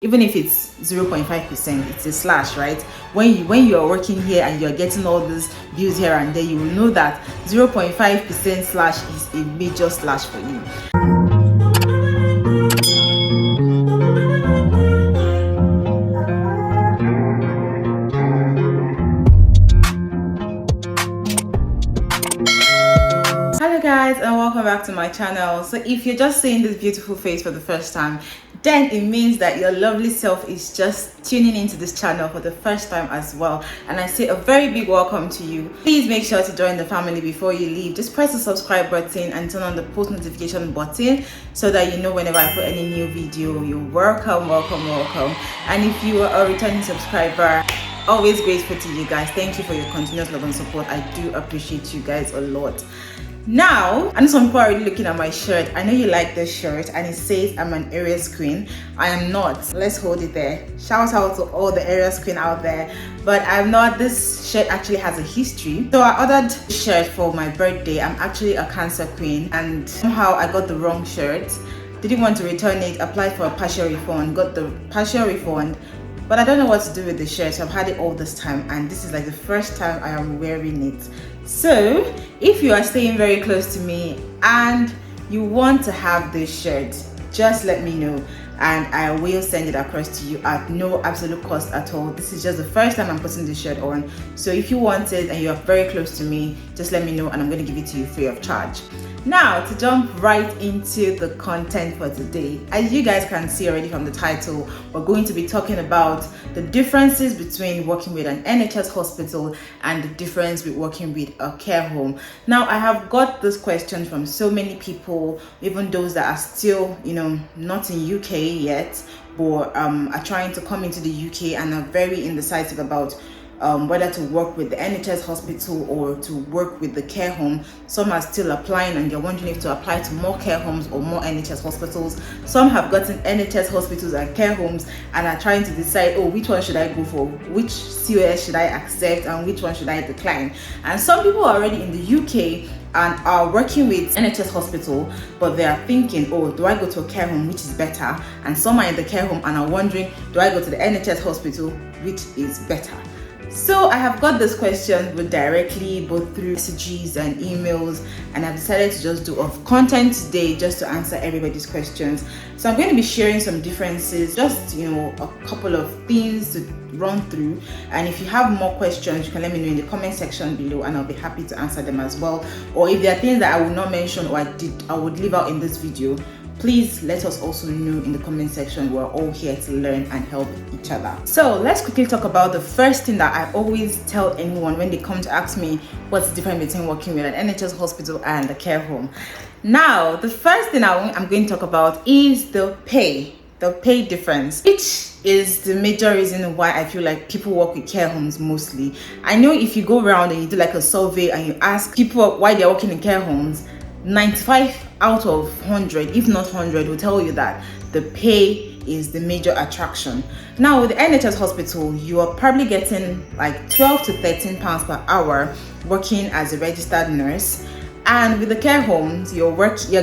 Even if it's 0.5%, it's a slash, right? When you are working here and you're getting all these views here and there, you will know that 0.5% slash is a major slash for you. Hello guys, and welcome back to my channel. So if you're just seeing this beautiful face for the first time, then it means that your lovely self is just tuning into this channel for the first time as well. And I say a very big welcome to you. Please make sure to join the family before you leave. Just press the subscribe button and turn on the post notification button so that you know whenever I put any new video. You're welcome. And if you are a returning subscriber, always grateful to you guys. Thank you for your continuous love and support. I do appreciate you guys a lot. Now, I know some people are already looking at my shirt. I know you like this shirt and it says I'm an Aries queen. I am not. Let's hold it there. Shout out to all the Aries queen out there. But I'm not. This shirt actually has a history. So I ordered this shirt for my birthday. I'm actually a Cancer queen and somehow I got the wrong shirt. Didn't want to return it. Applied for a partial refund. Got the partial refund. But I don't know what to do with the shirt, so I've had it all this time and this is like the first time I am wearing it. So if you are staying very close to me and you want to have this shirt, just let me know and I will send it across to you at no absolute cost at all. This is just the first time I'm putting this shirt on. So if you want it and you are very close to me, just let me know and I'm going to give it to you free of charge. Now, to jump right into the content for today, as you guys can see already from the title, we're going to be talking about the differences between working with an NHS hospital and the difference with working with a care home. Now, I have got this question from so many people, even those that are still, not in UK yet, but are trying to come into the UK and are very indecisive about whether to work with the NHS hospital or to work with the care home. Some are still applying and they're wondering if to apply to more care homes or more NHS hospitals. Some have gotten NHS hospitals and care homes and are trying to decide, which one should I go for? Which COS should I accept and which one should I decline? And some people are already in the UK and are working with NHS hospital, but they are thinking, do I go to a care home, which is better? And some are in the care home and are wondering, do I go to the NHS hospital, which is better? So I have got this question directly both through messages and emails, and I've decided to just do content today just to answer everybody's questions. So I'm going to be sharing some differences, just a couple of things to run through, and if you have more questions you can let me know in the comment section below and I'll be happy to answer them as well. Or if there are things that I will not mention or I would leave out in this video, please let us also know in the comment section. We're all here to learn and help each other. So let's quickly talk about the first thing that I always tell anyone when they come to ask me what's the difference between working with an NHS hospital and a care home. Now, the first thing I'm going to talk about is the pay difference, which is the major reason why I feel like people work with care homes mostly. I know if you go around and you do like a survey and you ask people why they're working in care homes, 95 out of 100, if not 100, will tell you that the pay is the major attraction. Now with the NHS hospital, you are probably getting like 12 to 13 pounds per hour working as a registered nurse, and with the care homes you're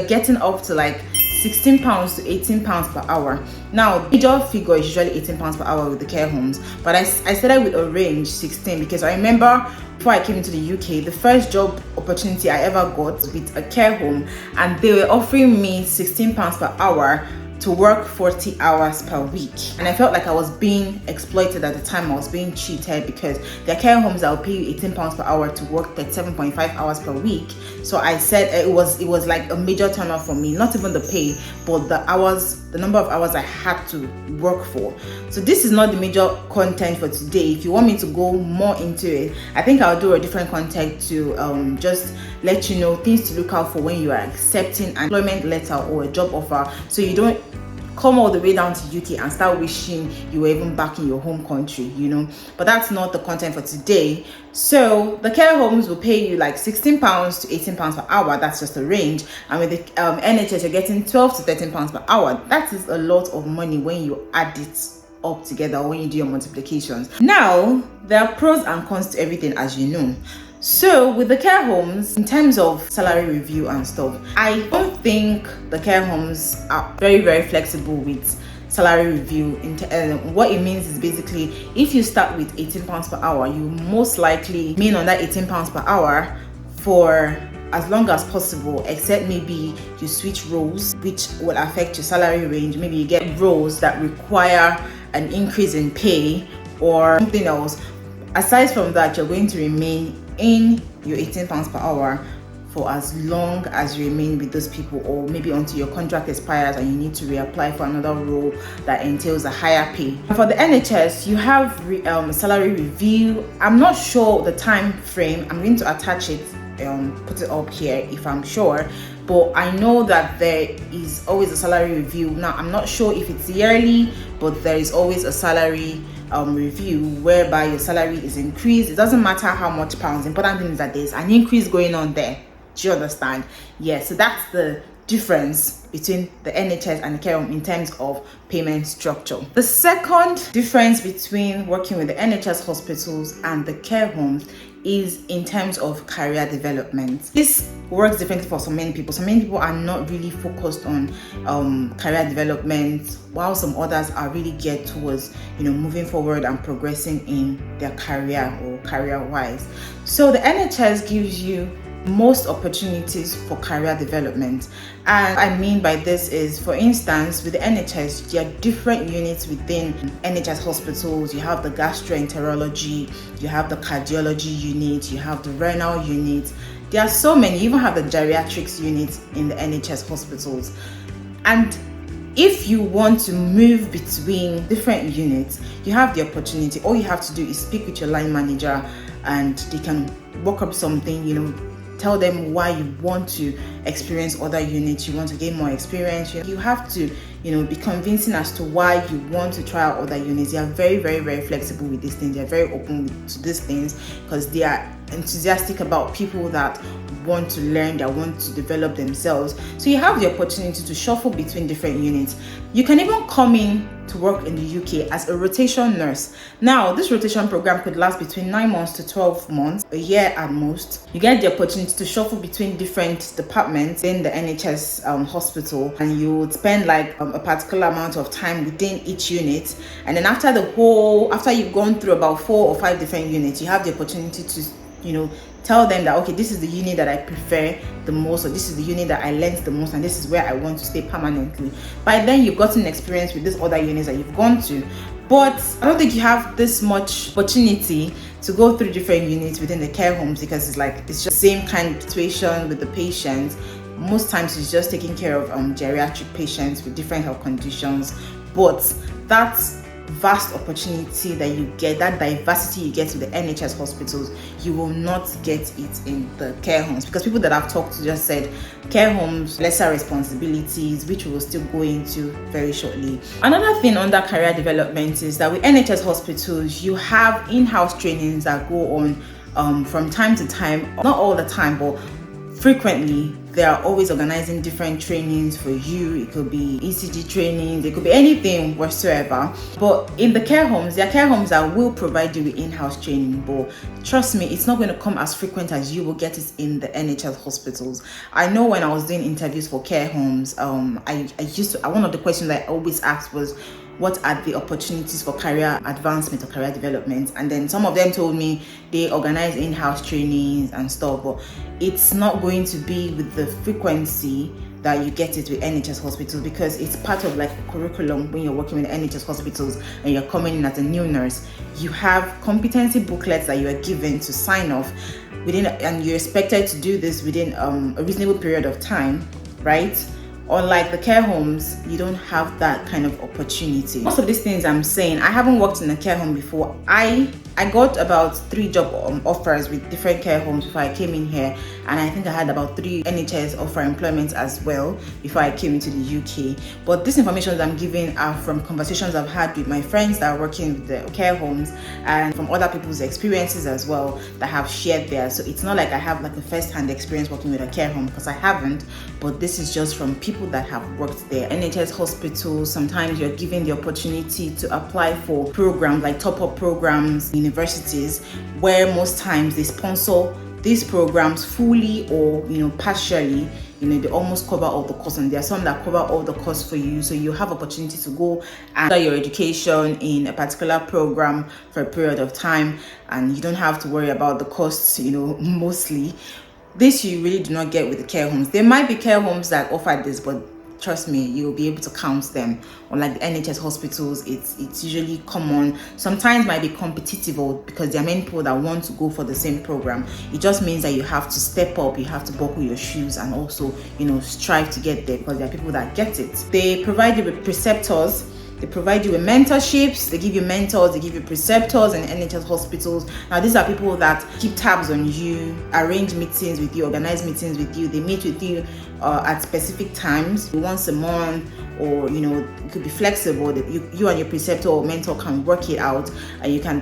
getting up to like 16 pounds to 18 pounds per hour. Now the major figure is usually 18 pounds per hour with the care homes, but I started with a range 16 because I remember before I came into the UK, the first job opportunity I ever got with a care home, and they were offering me 16 pounds per hour to work 40 hours per week, and I felt like I was being exploited at the time. I was being cheated because their care homes that will pay you 18 pounds per hour to work 37.5 hours per week. So I said it was like a major turn off for me, not even the pay, but the number of hours I had to work for. So this is not the major content for today. If you want me to go more into it, I think I'll do a different content to just let you know things to look out for when you are accepting an employment letter or a job offer, so you don't come all the way down to UK and start wishing you were even back in your home country, but that's not the content for today. So the care homes will pay you like 16 pounds to 18 pounds per hour. That's just a range. And with the NHS, you're getting 12 to 13 pounds per hour. That is a lot of money when you add it up together, or when you do your multiplications. Now, there are pros and cons to everything, as you know. So with the care homes, in terms of salary review and stuff, I don't think the care homes are very, very flexible with salary review. What it means is basically, if you start with £18 per hour, you most likely remain on that £18 per hour for as long as possible, except maybe you switch roles, which will affect your salary range. Maybe you get roles that require an increase in pay or something else. Aside from that, you're going to remain in your £18 per hour for as long as you remain with those people, or maybe until your contract expires and you need to reapply for another role that entails a higher pay. For the NHS, you have salary review. I'm not sure the time frame. I'm going to attach it, put it up here if I'm sure, but I know that there is always a salary review. Now, I'm not sure if it's yearly, but there is always a salary review whereby your salary is increased. It doesn't matter how much pounds. The important thing is that there's an increase going on there. Do you understand? Yeah, so that's the difference between the NHS and the care home in terms of payment structure. The second difference between working with the NHS hospitals and the care homes is in terms of career development. This works differently for so many people. So many people are not really focused on career development, while some others are really geared towards, moving forward and progressing in their career or career-wise. So the NHS gives you most opportunities for career development, and I mean by this is, for instance, with the NHS, there are different units within NHS hospitals. You have the gastroenterology, you have the cardiology unit, you have the renal unit. There are so many. You even have the geriatrics unit in the NHS hospitals. And if you want to move between different units, you have the opportunity. All you have to do is speak with your line manager and they can work up something, tell them why you want to experience other units, you want to gain more experience. You have to, be convincing as to why you want to try out other units. They are very, very, very flexible with these things. They are very open to these things because they are enthusiastic about people that want to learn, that want to develop themselves. So you have the opportunity to shuffle between different units. You can even come in to work in the UK as a rotation nurse. Now, this rotation program could last between 9 months to 12 months, a year at most. You get the opportunity to shuffle between different departments in the NHS hospital, and you would spend like a particular amount of time within each unit. And then after you've gone through about 4 or 5 different units, you have the opportunity to tell them that, okay, this is the unit that I prefer the most, or this is the unit that I learned the most, and this is where I want to stay permanently. By then, you've gotten experience with these other units that you've gone to. But I don't think you have this much opportunity to go through different units within the care homes, because it's just the same kind of situation with the patients. Most times it's just taking care of geriatric patients with different health conditions. But that's vast opportunity that you get, that diversity you get to the NHS hospitals, you will not get it in the care homes, because people that I've talked to just said care homes, lesser responsibilities, which we will still go into very shortly. Another thing under career development is that with NHS hospitals, you have in-house trainings that go on from time to time, not all the time, but frequently. They are always organizing different trainings for you. It could be ECG trainings, it could be anything whatsoever. But in the care homes, there are care homes that will provide you with in-house training. But trust me, it's not going to come as frequent as you will get it in the NHS hospitals. I know when I was doing interviews for care homes, one of the questions I always asked was, what are the opportunities for career advancement or career development? And then some of them told me they organize in-house trainings and stuff, but it's not going to be with the frequency that you get it with NHS hospitals, because it's part of like a curriculum when you're working with NHS hospitals and you're coming in as a new nurse. You have competency booklets that you are given to sign off within, and you're expected to do this within a reasonable period of time, right? Unlike the care homes, you don't have that kind of opportunity. Most of these things I'm saying, I haven't worked in a care home before. I got about 3 job offers with different care homes before I came in here, and I think I had about 3 NHS offer employments as well before I came into the UK. But this information that I'm giving are from conversations I've had with my friends that are working with the care homes, and from other people's experiences as well that have shared there. So it's not like I have like a first-hand experience working with a care home, because I haven't, but this is just from people that have worked there. NHS hospitals, sometimes you're given the opportunity to apply for programs like top-up programs, universities, where most times they sponsor these programs fully or partially, they almost cover all the costs, and there are some that cover all the costs for you. So you have opportunity to go and start your education in a particular program for a period of time, and you don't have to worry about the costs, mostly. This you really do not get with the care homes. There might be care homes that offer this, but trust me, you'll be able to count them. Unlike the NHS hospitals, it's usually common. Sometimes might be competitive, or because there are many people that want to go for the same program. It just means that you have to step up, you have to buckle your shoes, and also strive to get there, because there are people that get it. They provide you with preceptors. They provide you with mentorships. They give you mentors, they give you preceptors in NHS hospitals. Now, these are people that keep tabs on you, arrange meetings with you, organize meetings with you. They meet with you at specific times, once a month, or it could be flexible. That you and your preceptor or mentor can work it out, and you can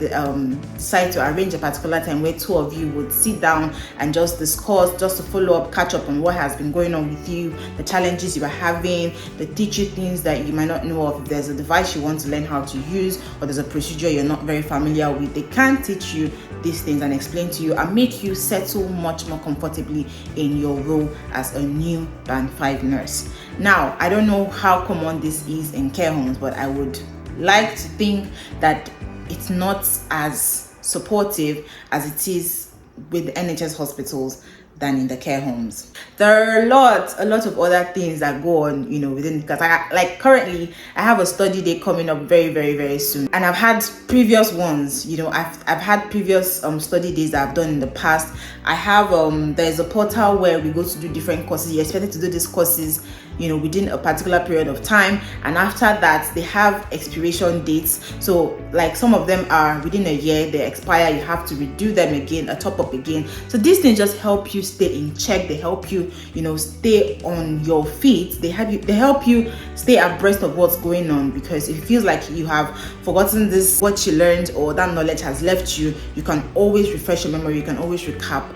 decide to arrange a particular time where two of you would sit down and just discuss, just to follow up, catch up on what has been going on with you, the challenges you are having. They teach you things that you might not know of. If there's a device you want to learn how to use, or there's a procedure you're not very familiar with, they can teach you these things and explain to you and make you settle much more comfortably in your role as a new Band 5 nurse. Now, I don't know how common this is in care homes, but I would like to think that it's not as supportive as it is with the NHS hospitals than in the care homes. There are a lot of other things that go on, within, because currently I have a study day coming up very, very, very soon, and I've had previous ones. I've had previous study days that I've done in the past. I have there's a portal where we go to do different courses. You're expected to do these courses within a particular period of time, and after that they have expiration dates. So some of them are within a year, they expire, you have to redo them again, a top up again. So these things just help you stay in check. They help you stay on your feet. They help you stay abreast of what's going on, because if it feels like you have forgotten what you learned, or that knowledge has left you, you can always refresh your memory, you can always recap.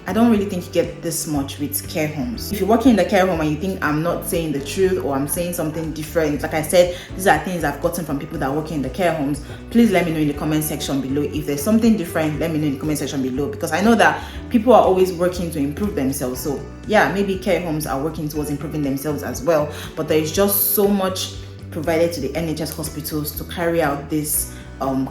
I don't really think you get this much with care homes. If you're working in the care home and you think I'm not saying the truth, or I'm saying something different, like I said, these are things I've gotten from people that are working in the care homes. Please let me know in the comment section below. If there's something different, let me know in the comment section below, because I know that people are always working to improve themselves. So yeah, maybe care homes are working towards improving themselves as well, but there is just so much provided to the NHS hospitals to carry out this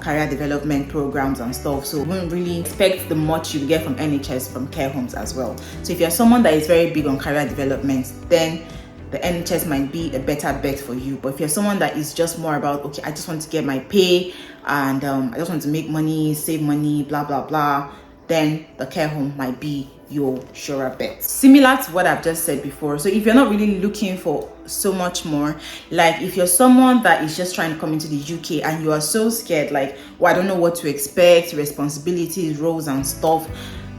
career development programs and stuff. So we won't really expect the much you get from NHS from care homes as well. So if you're someone that is very big on career development, then the NHS might be a better bet for you. But if you're someone that is just more about, okay, I just want to get my pay, and I just want to make money, save money, blah blah blah, then the care home might be your surer bet. Similar to what I've just said before. So if you're not really looking for so much more, if you're someone that is just trying to come into the UK and you are so scared, I don't know what to expect, responsibilities, roles and stuff,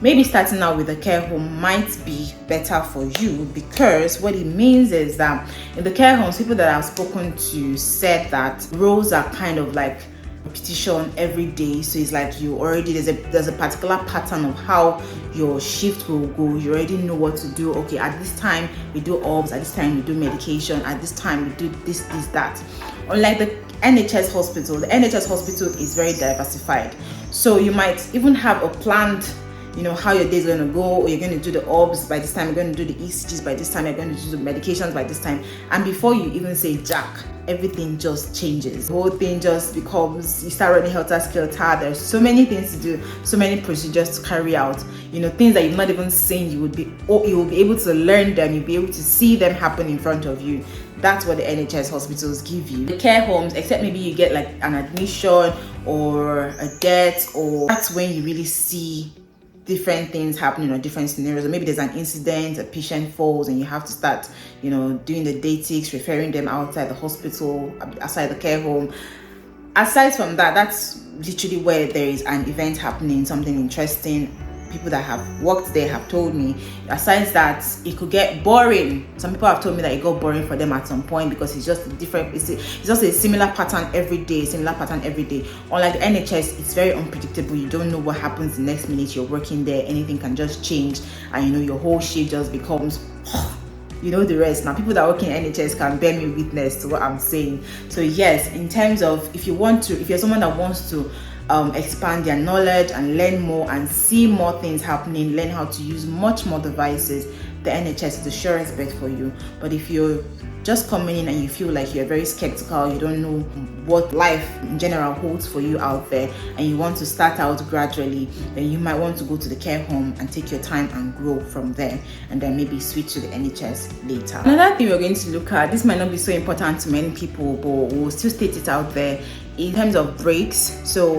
maybe starting out with a care home might be better for you, because what it means is that in the care homes, people that I've spoken to said that roles are kind of repetition every day. So it's you already, there's a particular pattern of how your shift will go. You already know what to do. Okay, at this time we do OBS, at this time we do medication, at this time we do this, that. Unlike the NHS hospital, the NHS hospital is very diversified. So you might even have a planned how your day is going to go, or you're going to do the OBS by this time, you're going to do the ECGs by this time, you're going to do the medications by this time, and before you even say jack, everything just changes. The whole thing just becomes, you start running helter-skelter. There's so many things to do, so many procedures to carry out, things that you've not even seen. You will be able to learn them, you'll be able to see them happen in front of you. That's what the NHS hospitals give you. The care homes, except maybe you get an admission or a death, or that's when you really see different things happening or different scenarios. Or maybe there's an incident, a patient falls, and you have to start doing the datics, referring them outside the hospital, outside the care home. Aside from that, that's literally where there is an event happening, something interesting. People that have worked there have told me. Aside that, it could get boring. Some people have told me that it got boring for them at some point, because it's just it's just a similar pattern every day. Unlike the NHS, it's very unpredictable. You don't know what happens the next minute you're working there. Anything can just change, and your whole shift just becomes the rest. Now, people that work in NHS can bear me witness to what I'm saying. So yes, in terms of if you're someone that wants to expand their knowledge and learn more and see more things happening, learn how to use much more devices, the NHS is the surest bet for you. But if you're just coming in and you feel like you're very skeptical, you don't know what life in general holds for you out there, and you want to start out gradually, then you might want to go to the care home and take your time and grow from there, and then maybe switch to the NHS later. Another thing we're going to look at, this might not be so important to many people, but we'll still state it out there, in terms of breaks. So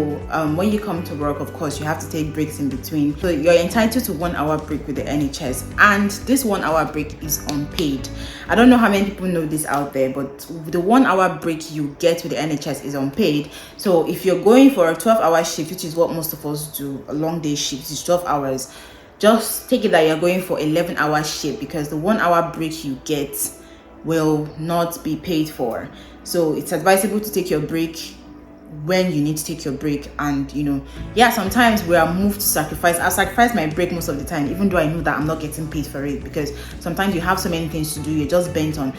when you come to work, of course you have to take breaks in between, so you're entitled to 1 hour break with the NHS, and this 1 hour break is unpaid. I don't know how many people know this out there, but the 1 hour break you get with the NHS is unpaid. So if you're going for a 12-hour shift, which is what most of us do, a long day shift is 12 hours, just take it that you're going for 11-hour shift, because the 1 hour break you get will not be paid for. So it's advisable to take your break when you need to take your break. And sometimes we are moved to sacrifice. I sacrifice my break most of the time, even though I know that I'm not getting paid for it, because sometimes you have so many things to do, you're just bent on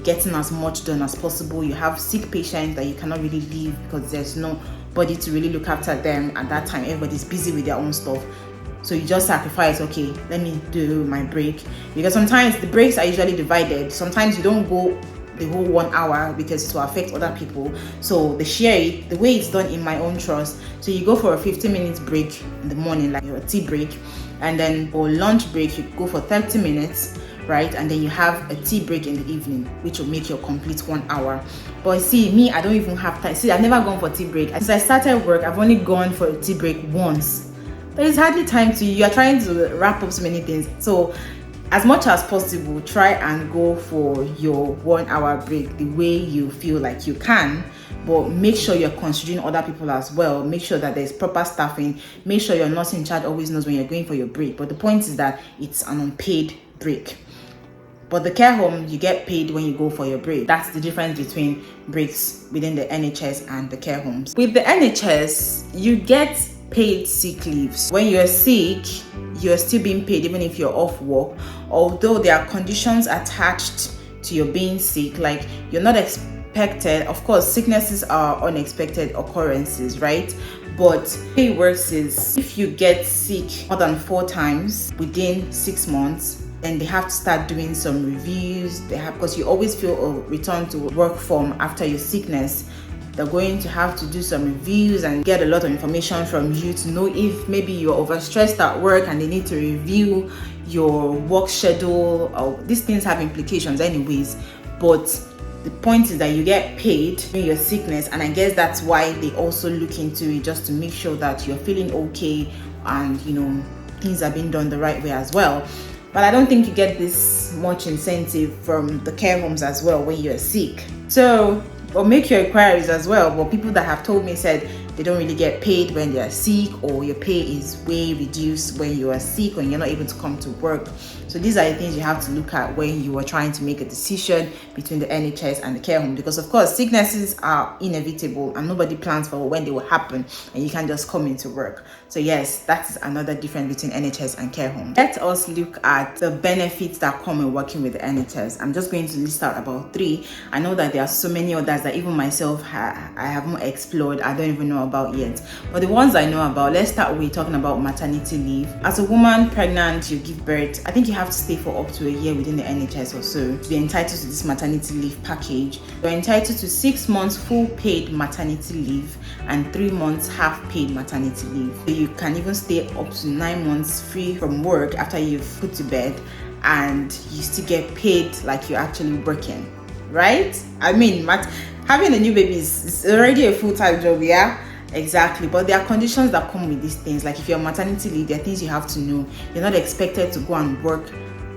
getting as much done as possible. You have sick patients that you cannot really leave because there's nobody to really look after them at that time. Everybody's busy with their own stuff, so you just sacrifice, okay, let me do my break. Because sometimes the breaks are usually divided. Sometimes you don't go the whole 1 hour because it will affect other people, so they share it the way it's done in my own trust. So you go for a 15-minute break in the morning, like your tea break, and then for lunch break you go for 30 minutes, right? And then you have a tea break in the evening, which will make your complete 1 hour. But see, me, I don't even have time. See, I've never gone for tea break. Since I started work, I've only gone for a tea break once. There is hardly time to, you are trying to wrap up so many things. So as much as possible, try and go for your 1 hour break the way you feel like you can, but make sure you're considering other people as well. Make sure that there's proper staffing. Make sure your nurse in charge always knows when you're going for your break. But the point is that it's an unpaid break. But the care home, you get paid when you go for your break. That's the difference between breaks within the NHS and the care homes. With the NHS, you get paid sick leaves. When you're sick, you're still being paid even if you're off work, although there are conditions attached to your being sick, like you're not expected. Of course, sicknesses are unexpected occurrences, right? But the way it works is if you get sick more than 4 times within 6 months, then they have to start doing some reviews. Because you always feel a return to work form after your sickness. They're going to have to do some reviews and get a lot of information from you to know if maybe you're overstressed at work, and they need to review your work schedule. These things have implications anyways, but the point is that you get paid during your sickness, and I guess that's why they also look into it, just to make sure that you're feeling okay and things are being done the right way as well. But I don't think you get this much incentive from the care homes as well when you're sick. So make your inquiries as well. But people that have told me said they don't really get paid when they are sick, or your pay is way reduced when you are sick, when you're not able to come to work. So these are the things you have to look at when you are trying to make a decision between the NHS and the care home, because of course sicknesses are inevitable and nobody plans for when they will happen, and you can't just come into work. So yes, that's another difference between NHS and care home. Let us look at the benefits that come in working with the NHS. I'm just going to list out about 3. I know that there are so many others that even myself I haven't explored, I don't even know about yet. But the ones I know about, let's start with talking about maternity leave. As a woman pregnant, you give birth, I think you have to stay for up to a year within the NHS or so to be entitled to this maternity leave package. You're entitled to 6 months full paid maternity leave and 3 months half paid maternity leave. So you can even stay up to 9 months free from work after you've put to bed, and you still get paid like you're actually working, right? I mean, having a new baby is already a full-time job, yeah? Exactly. But there are conditions that come with these things. Like if you're on maternity leave, there are things you have to know. You're not expected to go and work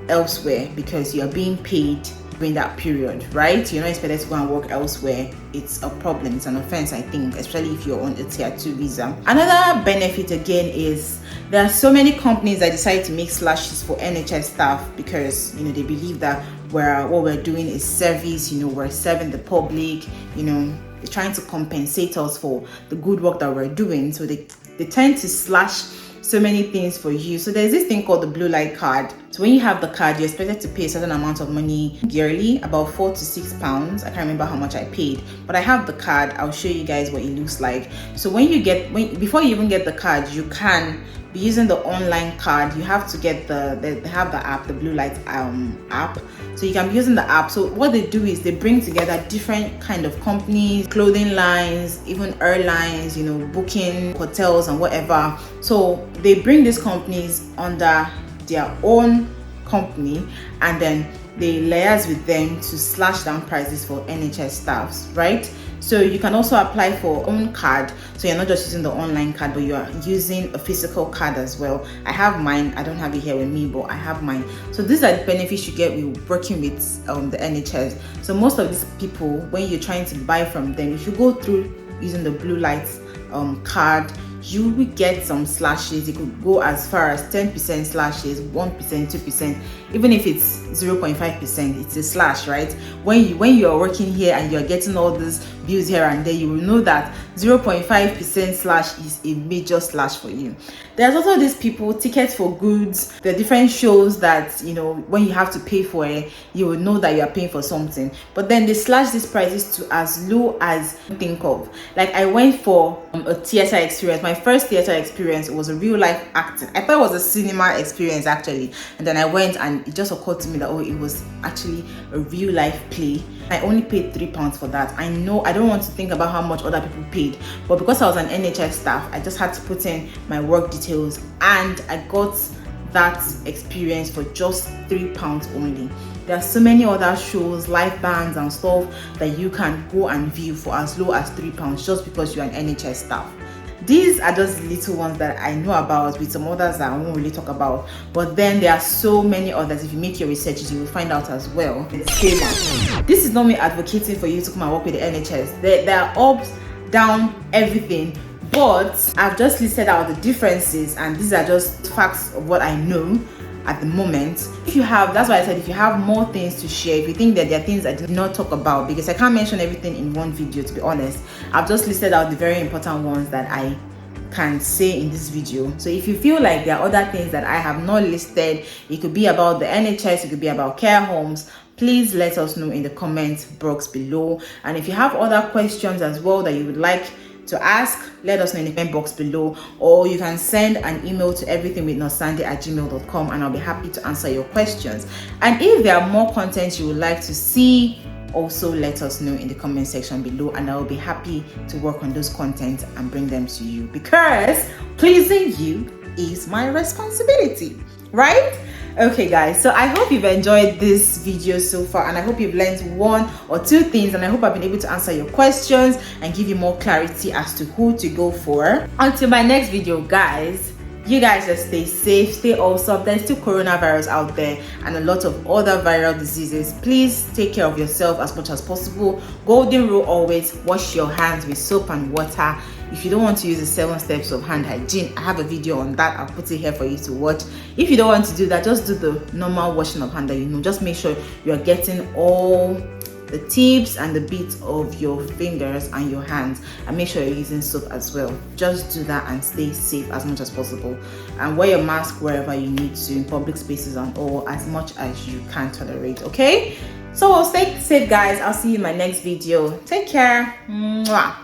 elsewhere because you're being paid during that period, right? You're not expected to go and work elsewhere. It's a problem. It's an offense, I think, especially if you're on a tier 2 visa. Another benefit again is there are so many companies that decide to make slashes for NHS staff because they believe that what we're doing is service. We're serving the public. They're trying to compensate us for the good work that we're doing. So they tend to slash so many things for you. So there's this thing called the blue light card. So when you have the card, you're expected to pay a certain amount of money yearly, about £4 to £6. I can't remember how much I paid, but I have the card. I'll show you guys what it looks like. So before you even get the card, you can be using the online card. You have to get they have the app, the blue light app. So you can be using the app. So what they do is they bring together different kind of companies, clothing lines, even airlines, booking hotels and whatever. So they bring these companies under their own company, and then they liaise with them to slash down prices for NHS staffs, right? So you can also apply for your own card. So you're not just using the online card, but you are using a physical card as well. I have mine. I don't have it here with me, but I have mine. So these are the benefits you get with working with the NHS. So most of these people, when you're trying to buy from them, if you go through using the blue light card, you will get some slashes. It could go as far as 10% slashes, 1%, 2%. Even if it's 0.5%, it's a slash, right? When you are working here and you're getting all these bills here and there, you will know that 0.5% slash is a major slash for you. There's also these people, tickets for goods. There are different shows that, when you have to pay for it, you will know that you are paying for something. But then they slash these prices to as low as you think of. Like I went for a theater experience. My first theater experience was a real life acting. I thought it was a cinema experience actually. And then I went and it just occurred to me that, it was actually a real life play. I only paid £3 for that. I know I don't want to think about how much other people paid, but because I was an NHS staff, I just had to put in my work details and I got that experience for just £3 only. There are so many other shows, live bands and stuff that you can go and view for as low as £3 just because you're an NHS staff. These are just little ones that I know about, with some others that I won't really talk about. But then there are so many others. If you make your researches, you will find out as well. This is not me advocating for you to come and work with the NHS. There are ups, down, everything. But I've just listed out the differences, and these are just facts of what I know at the moment. That's why I said if you have more things to share, if you think that there are things I did not talk about, because I can't mention everything in one video, to be honest. I've just listed out the very important ones that I can say in this video. So if you feel like there are other things that I have not listed, it could be about the NHS, it could be about care homes, please let us know in the comment box below. And if you have other questions as well that you would like to ask, let us know in the comment box below, or you can send an email to everythingwithnosande@gmail.com and I'll be happy to answer your questions. And if there are more content you would like to see, also let us know in the comment section below, and I will be happy to work on those content and bring them to you, because pleasing you is my responsibility, right? Okay guys, so I hope you've enjoyed this video so far, and I hope you've learned one or two things, and I hope I've been able to answer your questions and give you more clarity as to who to go for. Until my next video guys, you guys just stay safe, stay awesome. There's still coronavirus out there and a lot of other viral diseases. Please take care of yourself as much as possible. Golden rule always: wash your hands with soap and water. If you don't want to use the 7 steps of hand hygiene, I have a video on that. I'll put it here for you to watch. If you don't want to do that, just do the normal washing of hand that just make sure you are getting all the tips and the bits of your fingers and your hands, and make sure you're using soap as well. Just do that and stay safe as much as possible, and wear your mask wherever you need to, in public spaces and all, as much as you can tolerate. Okay, so stay safe guys. I'll see you in my next video. Take care. Mwah.